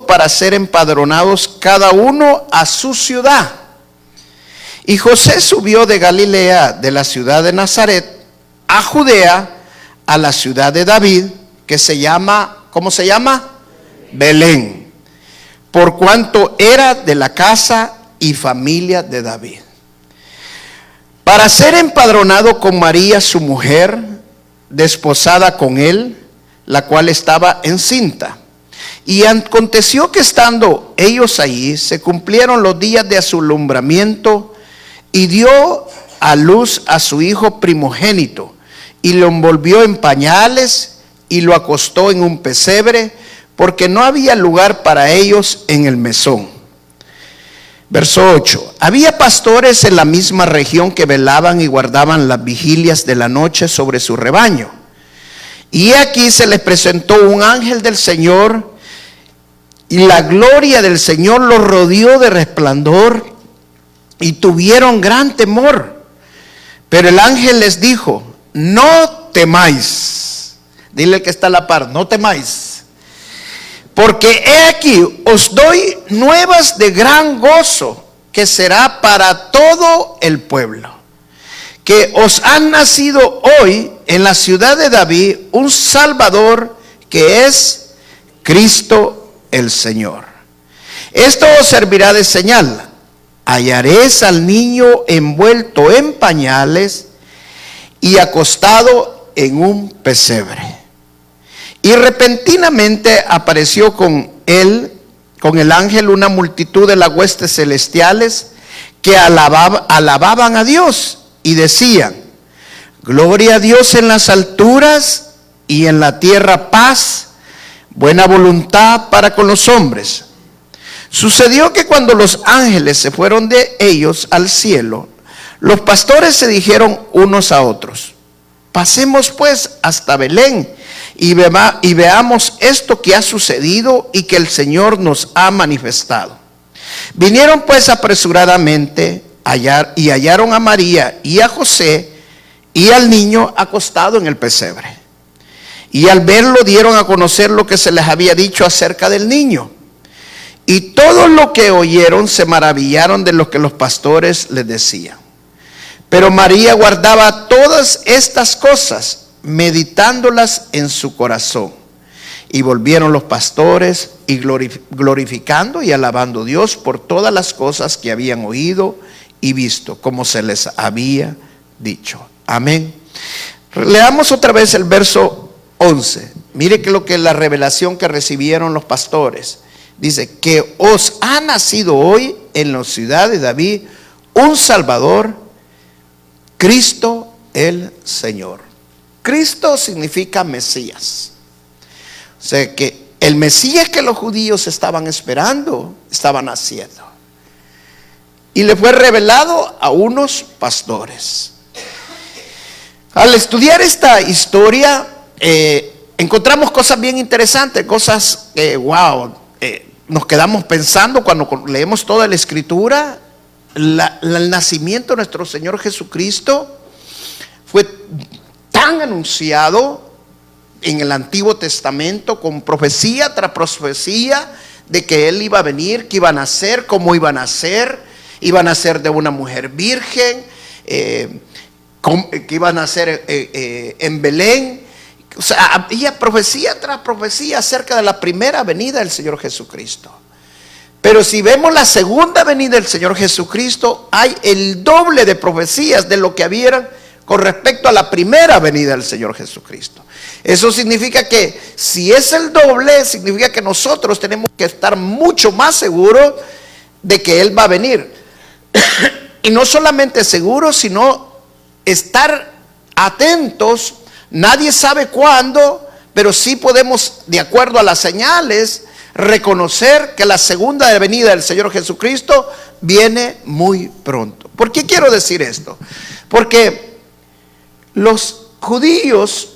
para ser empadronados cada uno a su ciudad. Y José subió de Galilea, de la ciudad de Nazaret, a Judea, a la ciudad de David, que se llama, ¿cómo se llama? Belén, por cuanto era de la casa y familia de David, para ser empadronado con María su mujer, desposada con él, la cual estaba encinta. Y aconteció que estando ellos allí, se cumplieron los días de su alumbramiento, y dio a luz a su hijo primogénito, y lo envolvió en pañales, y lo acostó en un pesebre, porque no había lugar para ellos en el mesón. Verso 8. Había pastores en la misma región que velaban y guardaban las vigilias de la noche sobre su rebaño. Y aquí se les presentó un ángel del Señor, y la gloria del Señor los rodeó de resplandor, y tuvieron gran temor. Pero el ángel les dijo: no temáis. Dile al que está a la par: no temáis, porque he aquí os doy nuevas de gran gozo, que será para todo el pueblo, que os ha nacido hoy en la ciudad de David un Salvador, que es Cristo el Señor. Esto os servirá de señal: hallaréis al niño envuelto en pañales y acostado en un pesebre. Y repentinamente apareció con él, con el ángel, una multitud de las huestes celestiales que alababan a Dios y decían: gloria a Dios en las alturas, y en la tierra paz, buena voluntad para con los hombres. Sucedió que cuando los ángeles se fueron de ellos al cielo, los pastores se dijeron unos a otros: pasemos pues hasta Belén y veamos esto que ha sucedido y que el Señor nos ha manifestado. Vinieron pues apresuradamente y hallaron a María y a José y al niño acostado en el pesebre. Y al verlo dieron a conocer lo que se les había dicho acerca del niño. Y todos los que oyeron se maravillaron de lo que los pastores les decían. Pero María guardaba todas estas cosas, meditándolas en su corazón. Y volvieron los pastores y glorificando y alabando a Dios por todas las cosas que habían oído y visto, como se les había dicho. Amén. Leamos otra vez el verso 11. Mire que lo que es la revelación que recibieron los pastores. Dice: que os ha nacido hoy en la ciudad de David un Salvador, Cristo el Señor. Cristo significa Mesías. O sea que el Mesías que los judíos estaban esperando estaba naciendo. Y le fue revelado a unos pastores. Al estudiar esta historia, encontramos cosas bien interesantes, cosas que, wow, nos quedamos pensando cuando leemos toda la escritura. El nacimiento de nuestro Señor Jesucristo fue tan anunciado en el Antiguo Testamento, con profecía tras profecía, de que Él iba a venir, que iba a nacer, cómo iba a nacer. Iba a nacer de una mujer virgen, que iba a nacer en Belén. O sea, había profecía tras profecía acerca de la primera venida del Señor Jesucristo. Pero si vemos la segunda venida del Señor Jesucristo, hay el doble de profecías de lo que había con respecto a la primera venida del Señor Jesucristo. Eso significa que si es el doble, significa que nosotros tenemos que estar mucho más seguros de que Él va a venir. Y no solamente seguros, sino estar atentos. Nadie sabe cuándo, pero sí podemos, de acuerdo a las señales, reconocer que la segunda venida del Señor Jesucristo viene muy pronto. ¿Por qué quiero decir esto? Porque los judíos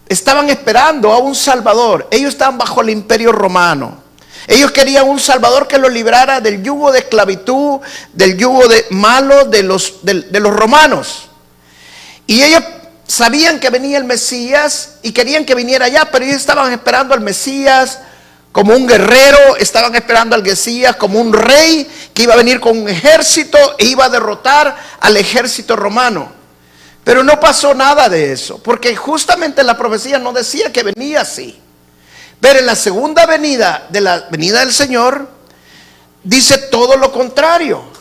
estaban esperando a un Salvador. Ellos estaban bajo el imperio romano. Ellos querían un Salvador que los librara del yugo de esclavitud, del yugo malo de los romanos. Y ellos sabían que venía el Mesías y querían que viniera allá, pero ellos estaban esperando al Mesías como un guerrero, estaban esperando al Mesías como un rey que iba a venir con un ejército e iba a derrotar al ejército romano. Pero no pasó nada de eso, porque justamente la profecía no decía que venía así. Pero en la segunda venida, de la venida del Señor, dice todo lo contrario.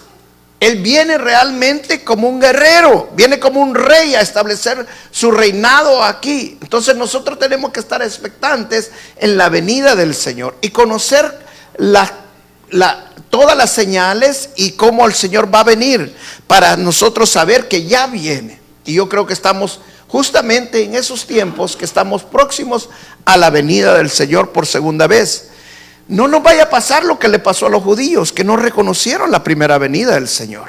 Él viene realmente como un guerrero, viene como un rey a establecer su reinado aquí. Entonces nosotros tenemos que estar expectantes en la venida del Señor y conocer todas las señales y cómo el Señor va a venir para nosotros saber que ya viene. Y yo creo que estamos justamente en esos tiempos que estamos próximos a la venida del Señor por segunda vez. No nos vaya a pasar lo que le pasó a los judíos, que no reconocieron la primera venida del Señor,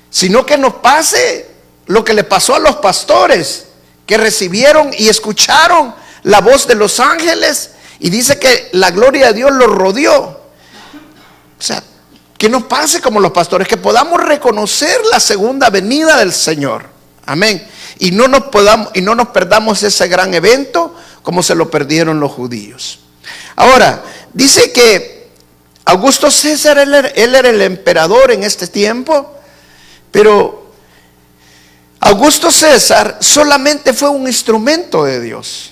sino que nos pase lo que le pasó a los pastores, que recibieron y escucharon la voz de los ángeles, y dice que la gloria de Dios los rodeó. O sea, que nos pase como los pastores, que podamos reconocer la segunda venida del Señor. Amén. Y no nos perdamos ese gran evento como se lo perdieron los judíos. Ahora, dice que Augusto César, él era el emperador en este tiempo, pero Augusto César solamente fue un instrumento de Dios.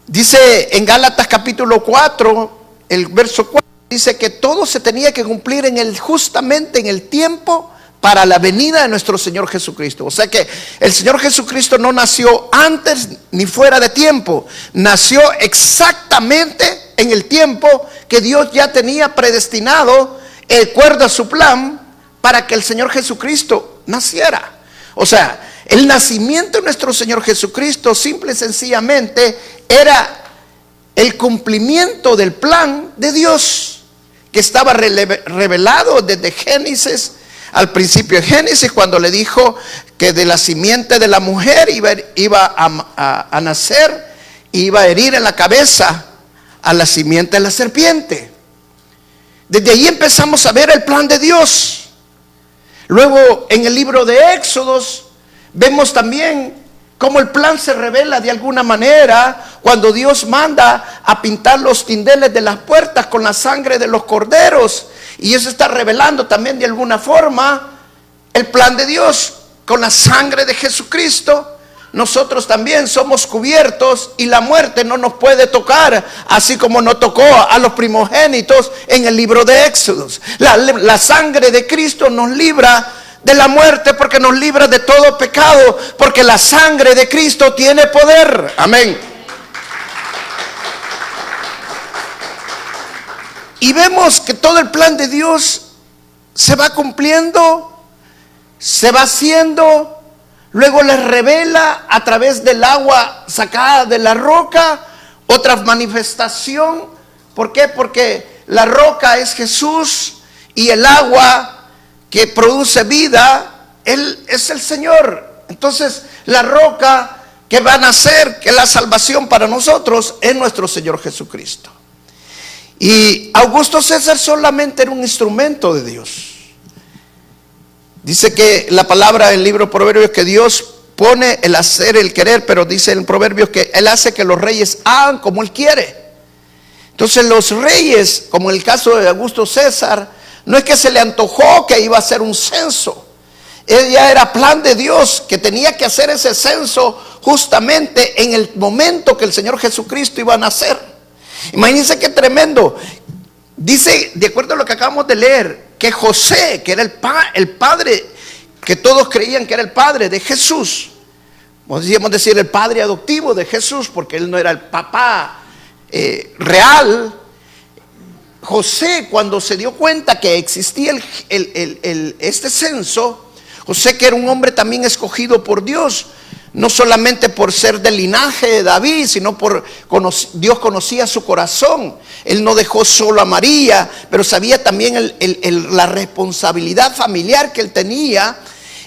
Dice en Gálatas capítulo 4, el verso 4, dice que todo se tenía que cumplir justamente en el tiempo para la venida de nuestro Señor Jesucristo. O sea que el Señor Jesucristo no nació antes ni fuera de tiempo, nació exactamente en el tiempo que Dios ya tenía predestinado, de acuerdo a su plan, para que el Señor Jesucristo naciera. O sea, el nacimiento de nuestro Señor Jesucristo simple y sencillamente era el cumplimiento del plan de Dios, que estaba revelado desde Génesis. Al principio de Génesis, cuando le dijo que de la simiente de la mujer iba a nacer, iba a herir en la cabeza a la simiente de la serpiente. Desde ahí empezamos a ver el plan de Dios. Luego en el libro de Éxodos vemos también cómo el plan se revela de alguna manera cuando Dios manda a pintar los dinteles de las puertas con la sangre de los corderos. Y eso está revelando también de alguna forma el plan de Dios. Con la sangre de Jesucristo nosotros también somos cubiertos y la muerte no nos puede tocar, así como no tocó a los primogénitos en el libro de Éxodos. La sangre de Cristo nos libra de la muerte, porque nos libra de todo pecado, porque la sangre de Cristo tiene poder. Amén. Y vemos que todo el plan de Dios se va cumpliendo, se va haciendo. Luego les revela a través del agua sacada de la roca otra manifestación. ¿Por qué? Porque la roca es Jesús y el agua que produce vida, Él es el Señor. Entonces la roca que va a nacer, que es la salvación para nosotros, es nuestro Señor Jesucristo. Y Augusto César solamente era un instrumento de Dios. Dice que la palabra en el libro de Proverbios que Dios pone el hacer, el querer, pero dice en Proverbios que Él hace que los reyes hagan como Él quiere. Entonces los reyes, como en el caso de Augusto César, no es que se le antojó que iba a hacer un censo. Él ya era plan de Dios, que tenía que hacer ese censo justamente en el momento que el Señor Jesucristo iba a nacer. Imagínense qué tremendo. Dice, de acuerdo a lo que acabamos de leer, que José, que era el padre, que todos creían que era el padre de Jesús, podríamos decir el padre adoptivo de Jesús, porque él no era el papá real. José, cuando se dio cuenta que existía este censo, José, que era un hombre también escogido por Dios, no solamente por ser del linaje de David, sino Dios conocía su corazón. Él no dejó solo a María, pero sabía también la responsabilidad familiar que él tenía.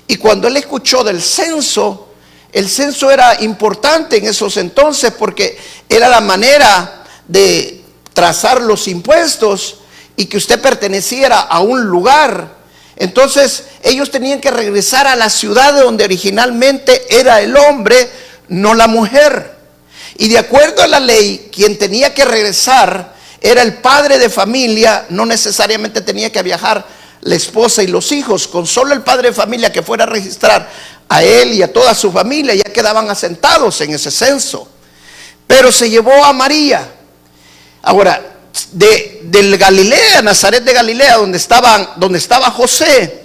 Y cuando él escuchó del censo, el censo era importante en esos entonces, porque era la manera de trazar los impuestos y que usted perteneciera a un lugar. Entonces ellos tenían que regresar a la ciudad de donde originalmente era el hombre, no la mujer. Y de acuerdo a la ley, quien tenía que regresar era el padre de familia. No necesariamente tenía que viajar la esposa y los hijos. Con solo el padre de familia que fuera a registrar a él y a toda su familia, ya quedaban asentados en ese censo. Pero se llevó a María. Ahora, del Galilea, Nazaret de Galilea, donde estaba José,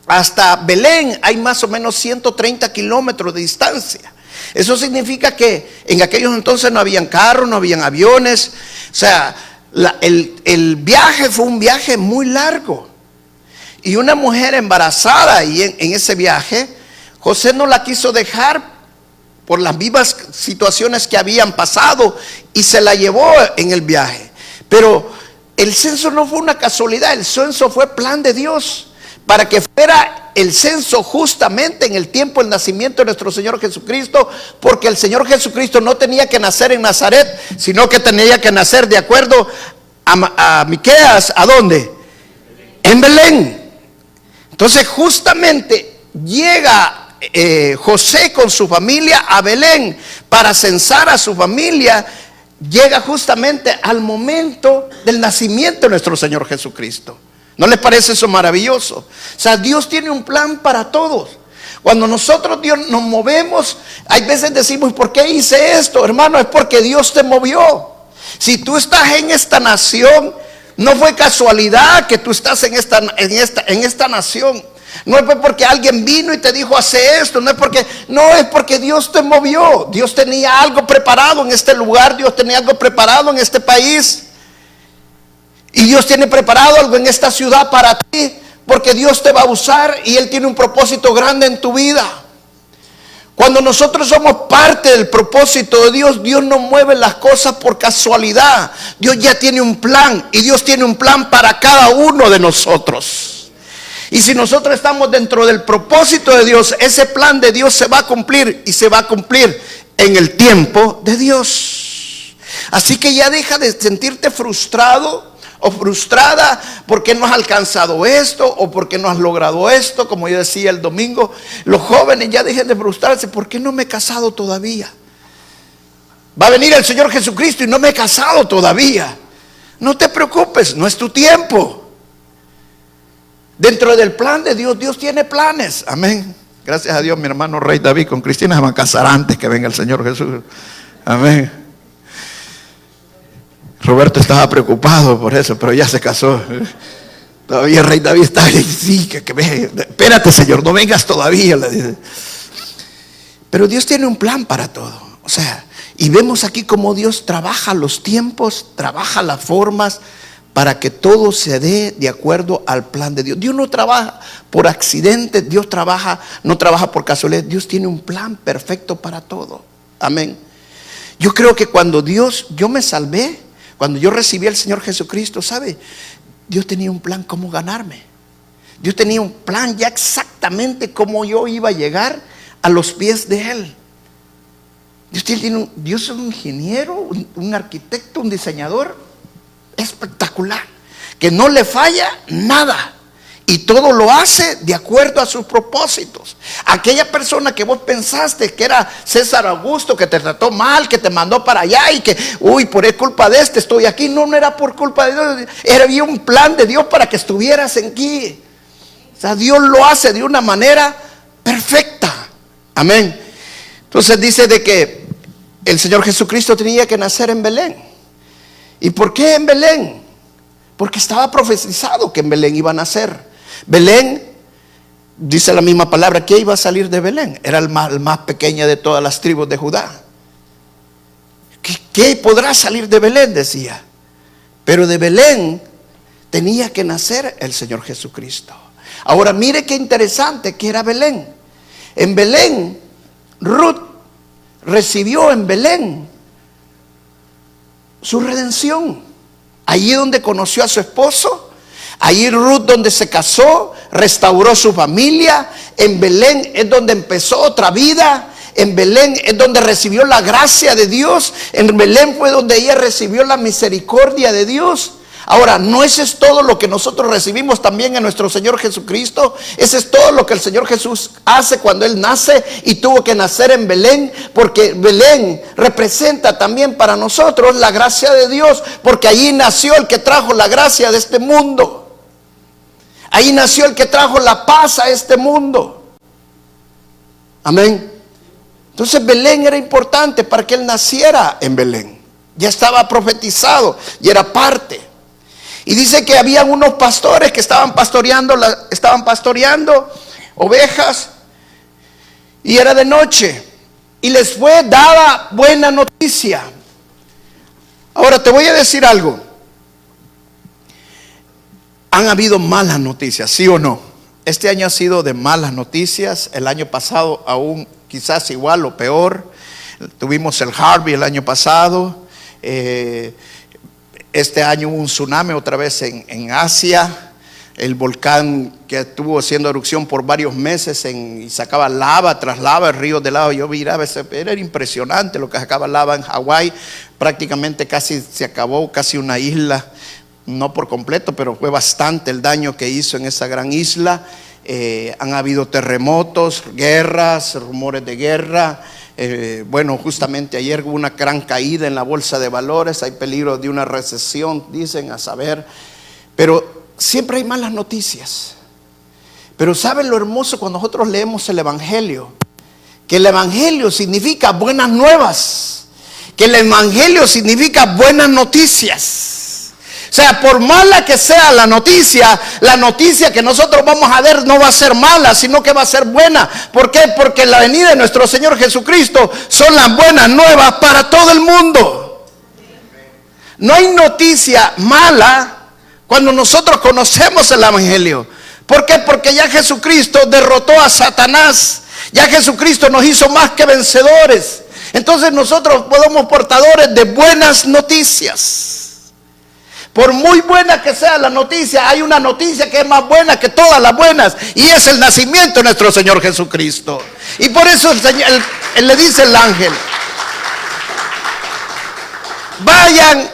hasta Belén hay más o menos 130 kilómetros de distancia. Eso significa que en aquellos entonces no habían carros, no habían aviones. O sea, el viaje fue un viaje muy largo. Y una mujer embarazada, y en ese viaje, José no la quiso dejar por las mismas situaciones que habían pasado, y se la llevó en el viaje. Pero el censo no fue una casualidad, el censo fue plan de Dios, para que fuera el censo justamente en el tiempo del nacimiento de nuestro Señor Jesucristo, porque el Señor Jesucristo no tenía que nacer en Nazaret, sino que tenía que nacer de acuerdo a Miqueas. ¿A dónde? En Belén. Entonces justamente llega José con su familia a Belén para censar a su familia. Llega justamente al momento del nacimiento de nuestro Señor Jesucristo. ¿No les parece eso maravilloso? O sea, Dios tiene un plan para todos. Cuando nosotros Dios nos movemos, hay veces decimos, ¿por qué hice esto? Hermano, es porque Dios te movió. Si tú estás en esta nación, no fue casualidad que tú estás en esta nación. No es porque alguien vino y te dijo hace esto, no es porque Dios te movió. Dios tenía algo preparado en este lugar, Dios tenía algo preparado en este país. Y Dios tiene preparado algo en esta ciudad para ti, porque Dios te va a usar y Él tiene un propósito grande en tu vida. Cuando nosotros somos parte del propósito de Dios, Dios no mueve las cosas por casualidad. Dios ya tiene un plan, y Dios tiene un plan para cada uno de nosotros. Y si nosotros estamos dentro del propósito de Dios, ese plan de Dios se va a cumplir, y se va a cumplir en el tiempo de Dios. Así que ya deja de sentirte frustrado o frustrada porque no has alcanzado esto, o porque no has logrado esto. Como yo decía el domingo, los jóvenes ya dejen de frustrarse. ¿Por qué no me he casado todavía? Va a venir el Señor Jesucristo y no me he casado todavía. No te preocupes, no es tu tiempo. Dentro del plan de Dios, Dios tiene planes. Amén. Gracias a Dios, mi hermano Rey David con Cristina se van a casar antes que venga el Señor Jesús. Amén. Roberto estaba preocupado por eso, pero ya se casó. Todavía el Rey David está ahí. Sí, que ve. Espérate, Señor, no vengas todavía, le dice. Pero Dios tiene un plan para todo. O sea, y vemos aquí cómo Dios trabaja los tiempos, trabaja las formas para que todo se dé de acuerdo al plan de Dios. Dios no trabaja por accidente, Dios no trabaja por casualidad. Dios tiene un plan perfecto para todo. Amén. Yo creo que cuando yo me salvé, cuando yo recibí al Señor Jesucristo, ¿sabe? Dios tenía un plan cómo ganarme. Dios tenía un plan ya exactamente cómo yo iba a llegar a los pies de Él. Dios es un ingeniero, un arquitecto, un diseñador espectacular, que no le falla nada, y todo lo hace de acuerdo a sus propósitos. Aquella persona que vos pensaste que era César Augusto, que te trató mal, que te mandó para allá, y que, por culpa de este estoy aquí. No era por culpa de Dios. Había un plan de Dios para que estuvieras aquí. O sea, Dios lo hace de una manera perfecta. Amén. Entonces dice de que el Señor Jesucristo tenía que nacer en Belén. ¿Y por qué en Belén? Porque estaba profetizado que en Belén iba a nacer. Belén, dice la misma palabra, ¿qué iba a salir de Belén? Era el más pequeño de todas las tribus de Judá. ¿Qué podrá salir de Belén? Decía. Pero de Belén tenía que nacer el Señor Jesucristo. Ahora mire qué interesante que era Belén. En Belén, Ruth recibió en Belén su redención. Allí donde conoció a su esposo, allí Ruth donde se casó, restauró su familia. En Belén es donde empezó otra vida. En Belén es donde recibió la gracia de Dios. En Belén fue donde ella recibió la misericordia de Dios. Ahora, ¿no ese es todo lo que nosotros recibimos también en nuestro Señor Jesucristo? Ese es todo lo que el Señor Jesús hace cuando Él nace y tuvo que nacer en Belén, porque Belén representa también para nosotros la gracia de Dios, porque allí nació el que trajo la gracia de este mundo. Ahí nació el que trajo la paz a este mundo. Amén. Entonces Belén era importante para que Él naciera en Belén. Ya estaba profetizado y era parte. Y dice que habían unos pastores que estaban pastoreando ovejas, y era de noche, y les fue dada buena noticia. Ahora te voy a decir algo. Han habido malas noticias, ¿sí o no? Este año ha sido de malas noticias. El año pasado aún quizás igual o peor. Tuvimos el Harvey el año pasado. Este año hubo un tsunami otra vez en Asia. El volcán que estuvo haciendo erupción por varios meses y sacaba lava tras lava, el río de lava. Yo miraba, era impresionante lo que sacaba lava en Hawái. Prácticamente casi se acabó, casi una isla. No por completo, pero fue bastante el daño que hizo en esa gran isla. Han habido terremotos, guerras, rumores de guerra. Bueno, justamente ayer hubo una gran caída en la bolsa de valores. Hay peligro de una recesión, dicen, a saber. Pero siempre hay malas noticias. Pero ¿saben lo hermoso cuando nosotros leemos el Evangelio? Que el Evangelio significa buenas nuevas. Que el Evangelio significa buenas noticias. O sea, por mala que sea la noticia que nosotros vamos a ver no va a ser mala, sino que va a ser buena. ¿Por qué? Porque la venida de nuestro Señor Jesucristo son las buenas nuevas para todo el mundo. No hay noticia mala cuando nosotros conocemos el Evangelio. ¿Por qué? Porque ya Jesucristo derrotó a Satanás. Ya Jesucristo nos hizo más que vencedores. Entonces nosotros somos portadores de buenas noticias. Por muy buena que sea la noticia, hay una noticia que es más buena que todas las buenas, y es el nacimiento de nuestro Señor Jesucristo. Y por eso él le dice al ángel: vayan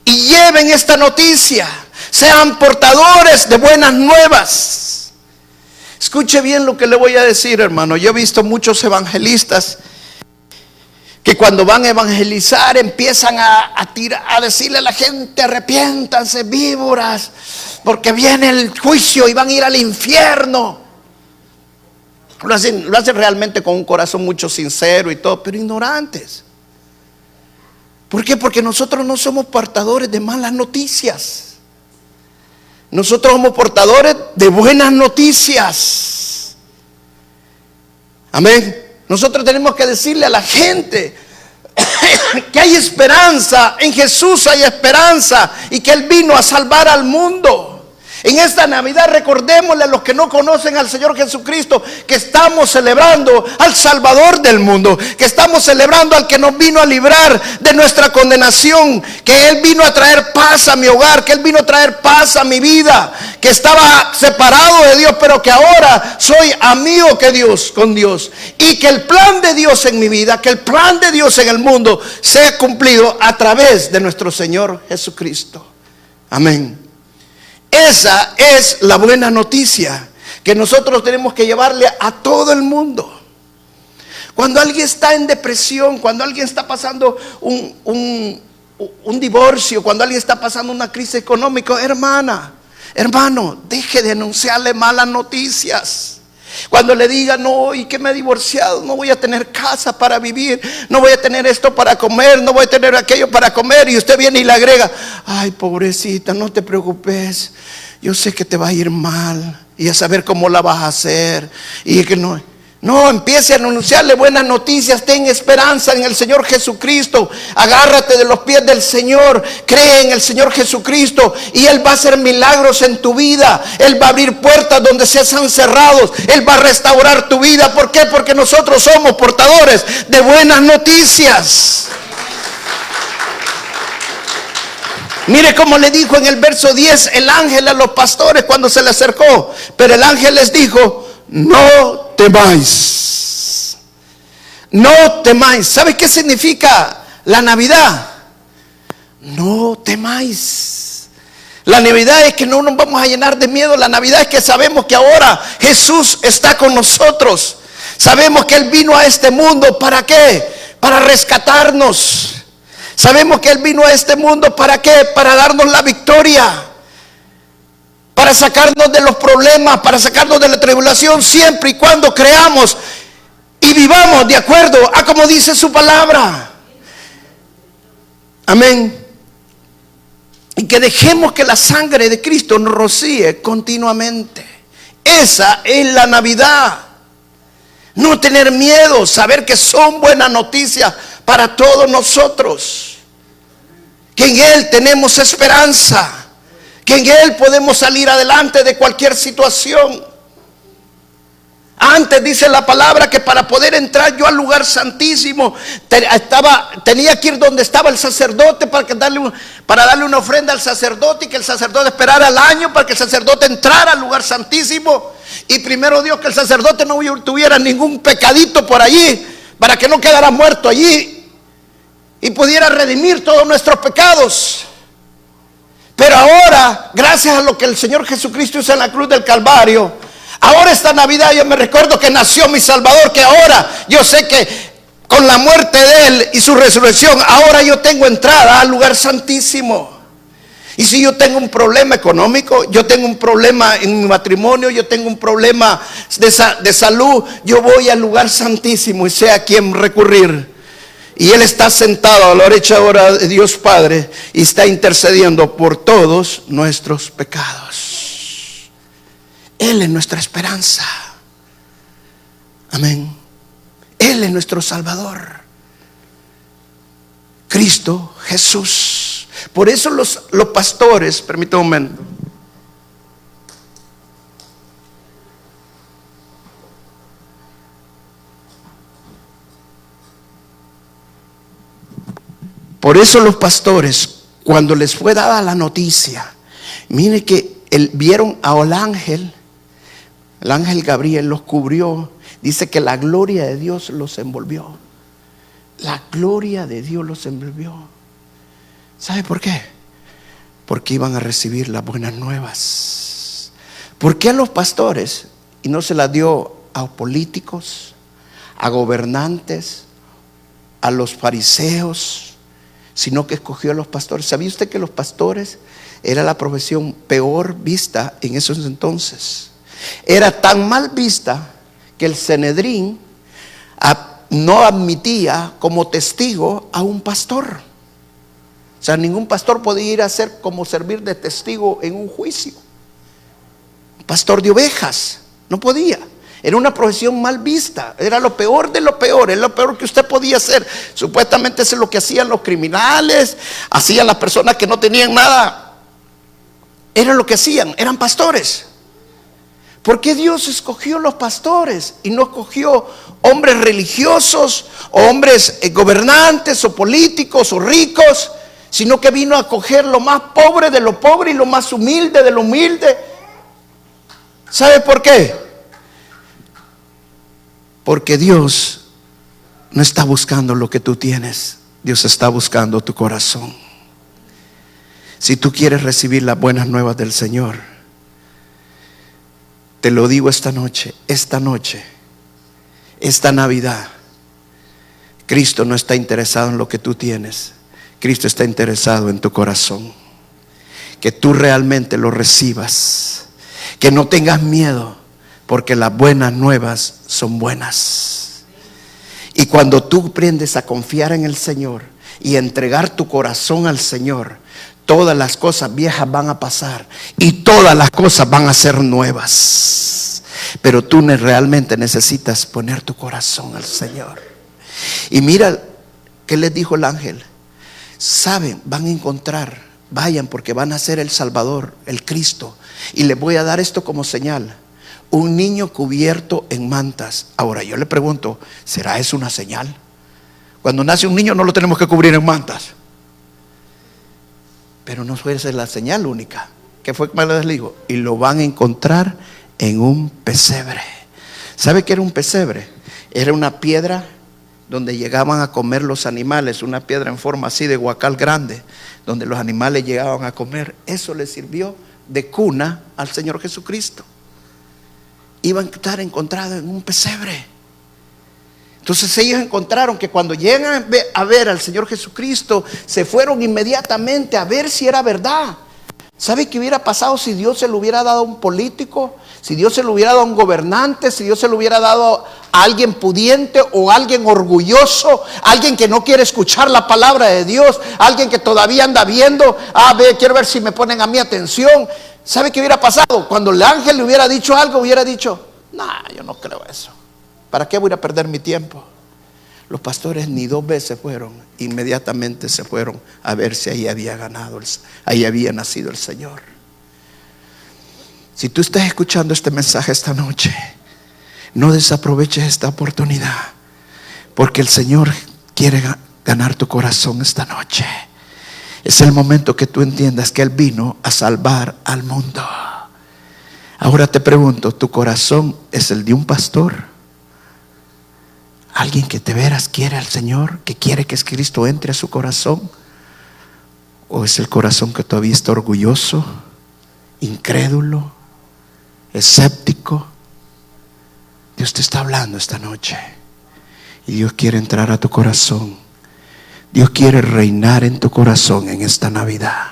y lleven esta noticia, sean portadores de buenas nuevas. Escuche bien lo que le voy a decir, hermano. Yo he visto muchos evangelistas que cuando van a evangelizar empiezan a decirle a la gente: arrepiéntanse, víboras, porque viene el juicio y van a ir al infierno. Lo hacen realmente con un corazón mucho sincero y todo, pero ignorantes. ¿Por qué? Porque nosotros no somos portadores de malas noticias. Nosotros somos portadores de buenas noticias. Amén. Nosotros tenemos que decirle a la gente que hay esperanza, en Jesús hay esperanza, y que Él vino a salvar al mundo. En esta Navidad recordémosle a los que no conocen al Señor Jesucristo que estamos celebrando al Salvador del mundo, que estamos celebrando al que nos vino a librar de nuestra condenación, que Él vino a traer paz a mi hogar, que Él vino a traer paz a mi vida, que estaba separado de Dios, pero que ahora soy amigo con Dios, y que el plan de Dios en mi vida, que el plan de Dios en el mundo sea cumplido a través de nuestro Señor Jesucristo. Amén. Esa es la buena noticia que nosotros tenemos que llevarle a todo el mundo. Cuando alguien está en depresión, cuando alguien está pasando un divorcio, cuando alguien está pasando una crisis económica, hermano, deje de anunciarle malas noticias. Cuando le diga: no, y que me he divorciado, no voy a tener casa para vivir, no voy a tener esto para comer, no voy a tener aquello para comer, y usted viene y le agrega: ay, pobrecita, no te preocupes, yo sé que te va a ir mal, y a saber cómo la vas a hacer. Y que no, empiece a anunciarle buenas noticias. Ten esperanza en el Señor Jesucristo. Agárrate de los pies del Señor. Cree en el Señor Jesucristo y Él va a hacer milagros en tu vida. Él va a abrir puertas donde se han cerrado. Él va a restaurar tu vida. ¿Por qué? Porque nosotros somos portadores de buenas noticias. Mire cómo le dijo en el verso 10 el ángel a los pastores cuando se le acercó. Pero el ángel les dijo: no temáis. No temáis. ¿Sabe qué significa la Navidad? No temáis. La Navidad es que no nos vamos a llenar de miedo. La Navidad es que sabemos que ahora Jesús está con nosotros. Sabemos que Él vino a este mundo, ¿para qué? Para rescatarnos. Sabemos que Él vino a este mundo, ¿para qué? Para darnos la victoria, para sacarnos de los problemas, para sacarnos de la tribulación, siempre y cuando creamos y vivamos de acuerdo a como dice su palabra. Amén. Y que dejemos que la sangre de Cristo nos rocíe continuamente. Esa es la Navidad. No tener miedo, saber que son buenas noticias para todos nosotros. Que en Él tenemos esperanza. Que en Él podemos salir adelante de cualquier situación. Antes dice la palabra que para poder entrar yo al lugar santísimo tenía que ir donde estaba el sacerdote para darle una ofrenda al sacerdote, y que el sacerdote esperara al año para que el sacerdote entrara al lugar santísimo. Y primero Dios que el sacerdote no tuviera ningún pecadito por allí, para que no quedara muerto allí y pudiera redimir todos nuestros pecados. Pero ahora, gracias a lo que el Señor Jesucristo hizo en la cruz del Calvario, ahora esta Navidad yo me recuerdo que nació mi Salvador, que ahora yo sé que con la muerte de Él y su resurrección, ahora yo tengo entrada al lugar santísimo. Y si yo tengo un problema económico, yo tengo un problema en mi matrimonio, yo tengo un problema de salud, yo voy al lugar santísimo y sé a quién recurrir. Y Él está sentado a la derecha ahora de Dios Padre y está intercediendo por todos nuestros pecados. Él es nuestra esperanza. Amén. Él es nuestro Salvador. Cristo Jesús. Por eso los pastores, permítame un momento. Por eso los pastores, cuando les fue dada la noticia, mire que vieron al ángel, el ángel Gabriel los cubrió. Dice que la gloria de Dios los envolvió. La gloria de Dios los envolvió. ¿Sabe por qué? Porque iban a recibir las buenas nuevas. ¿Por qué a los pastores? Y no se las dio a políticos, a gobernantes, a los fariseos, sino que escogió a los pastores. ¿Sabía usted que los pastores era la profesión peor vista en esos entonces? Era tan mal vista que el Sanedrín no admitía como testigo a un pastor. O sea, ningún pastor podía ir a ser como servir de testigo en un juicio. Pastor de ovejas, no podía. Era una profesión mal vista, era lo peor de lo peor, es lo peor que usted podía hacer. Supuestamente eso es lo que hacían los criminales, hacían las personas que no tenían nada. Era lo que hacían, eran pastores. ¿Por qué Dios escogió los pastores y no escogió hombres religiosos o hombres gobernantes o políticos o ricos, sino que vino a coger lo más pobre de lo pobre y lo más humilde de lo humilde? ¿Sabe por qué? Porque Dios no está buscando lo que tú tienes, Dios está buscando tu corazón. Si tú quieres recibir las buenas nuevas del Señor, te lo digo esta noche, esta Navidad, Cristo no está interesado en lo que tú tienes, Cristo está interesado en tu corazón. Que tú realmente lo recibas, que no tengas miedo, porque las buenas nuevas son buenas. Y cuando tú aprendes a confiar en el Señor y a entregar tu corazón al Señor, todas las cosas viejas van a pasar y todas las cosas van a ser nuevas. Pero tú realmente necesitas poner tu corazón al Señor. Y mira qué les dijo el ángel. Saben, van a encontrar, vayan porque van a ser el Salvador, el Cristo. Y les voy a dar esto como señal: un niño cubierto en mantas. Ahora yo le pregunto, ¿será eso una señal? Cuando nace un niño no lo tenemos que cubrir en mantas. Pero no fue esa la señal única. ¿Qué fue que les dijo? Y lo van a encontrar en un pesebre. ¿Sabe qué era un pesebre? Era una piedra donde llegaban a comer los animales, una piedra en forma así de guacal grande, donde los animales llegaban a comer. Eso le sirvió de cuna al Señor Jesucristo. Iba a estar encontrado en un pesebre. Entonces ellos encontraron que cuando llegan a ver al Señor Jesucristo, se fueron inmediatamente a ver si era verdad. ¿Sabe qué hubiera pasado si Dios se lo hubiera dado a un político? Si Dios se lo hubiera dado a un gobernante, si Dios se lo hubiera dado a alguien pudiente o a alguien orgulloso, alguien que no quiere escuchar la palabra de Dios, alguien que todavía anda viendo, quiero ver si me ponen a mí atención. ¿Sabe qué hubiera pasado? Cuando el ángel le hubiera dicho algo, hubiera dicho, yo no creo eso. ¿Para qué voy a perder mi tiempo? Los pastores ni 2 veces fueron, inmediatamente se fueron a ver si ahí había ganado, ahí había nacido el Señor. Si tú estás escuchando este mensaje esta noche, no desaproveches esta oportunidad, porque el Señor quiere ganar tu corazón esta noche. Es el momento que tú entiendas que Él vino a salvar al mundo. Ahora te pregunto, ¿tu corazón es el de un pastor? ¿Alguien que de veras quiere al Señor, que quiere que Cristo entre a su corazón? ¿O es el corazón que todavía está orgulloso, incrédulo, escéptico? Dios te está hablando esta noche y Dios quiere entrar a tu corazón. Dios quiere reinar en tu corazón en esta Navidad.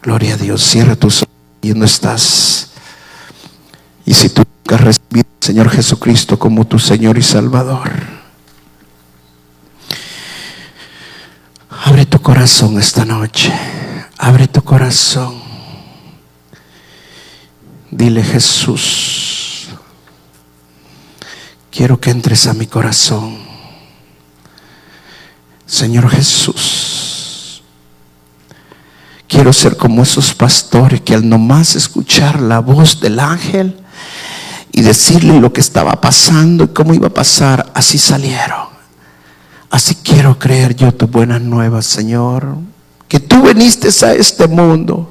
Gloria a Dios. Cierra tus ojos y no estás. Y si tú nunca has recibido al Señor Jesucristo como tu Señor y Salvador, abre tu corazón esta noche. Abre tu corazón. Dile: Jesús, quiero que entres a mi corazón. Señor Jesús, quiero ser como esos pastores que al nomás escuchar la voz del ángel y decirle lo que estaba pasando y cómo iba a pasar, así salieron. Así quiero creer yo tus buenas nuevas, Señor, que tú viniste a este mundo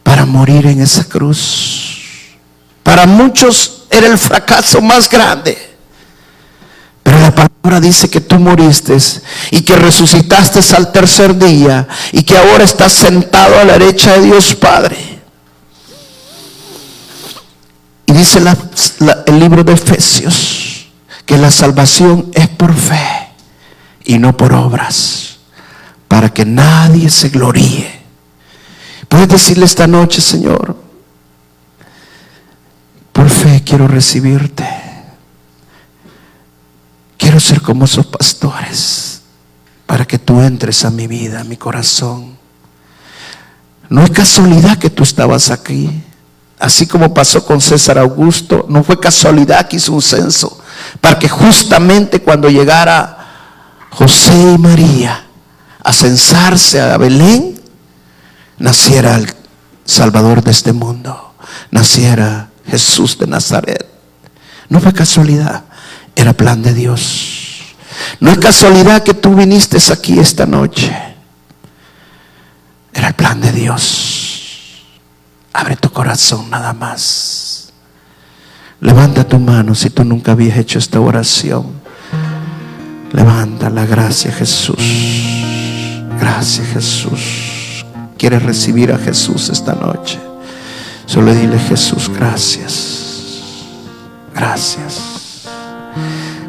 para morir en esa cruz. Para muchos era el fracaso más grande, pero la palabra dice que tú moriste y que resucitaste al tercer día y que ahora estás sentado a la derecha de Dios Padre. Y dice el libro de Efesios que la salvación es por fe y no por obras, para que nadie se gloríe. Puedes decirle esta noche: Señor, por fe quiero recibirte. Quiero ser como esos pastores, para que tú entres a mi vida, a mi corazón. No es casualidad que tú estabas aquí. Así como pasó con César Augusto, no fue casualidad que hizo un censo, para que justamente cuando llegara José y María a censarse a Belén, naciera el Salvador de este mundo, naciera Jesús de Nazaret. No fue casualidad, era plan de Dios. No es casualidad que tú viniste aquí esta noche, era el plan de Dios. Abre tu corazón nada más. Levanta tu mano si tú nunca habías hecho esta oración. Levanta la gracia, Jesús. Gracias, Jesús. ¿Quieres recibir a Jesús esta noche? Solo dile: Jesús, gracias. Gracias.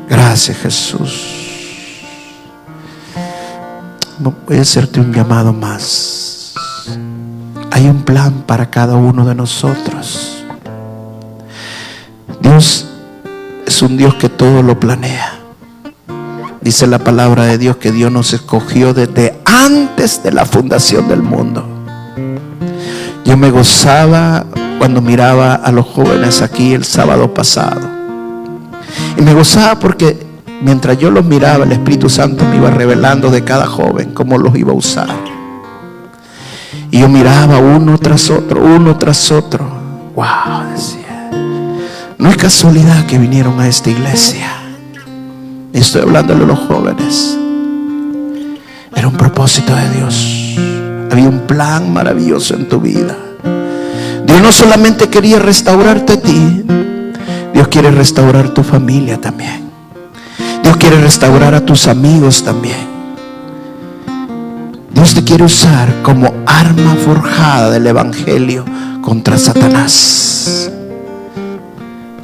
Gracias, Jesús. Voy a hacerte un llamado más. Hay un plan para cada uno de nosotros. Dios es un Dios que todo lo planea. Dice la palabra de Dios que Dios nos escogió desde antes de la fundación del mundo. Yo me gozaba cuando miraba a los jóvenes aquí el sábado pasado. Y me gozaba porque mientras yo los miraba, el Espíritu Santo me iba revelando de cada joven cómo los iba a usar. Y yo miraba uno tras otro, uno tras otro. Wow, decía, no es casualidad que vinieron a esta iglesia. Y estoy hablándole a los jóvenes. Era un propósito de Dios. Había un plan maravilloso en tu vida. Dios no solamente quería restaurarte a ti, Dios quiere restaurar tu familia también. quiere restaurar a tus amigos también. Dios te quiere usar como arma forjada del evangelio contra Satanás.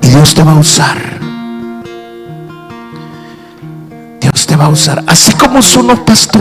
Y Dios te va a usar. Dios te va a usar. Así como son los pastores.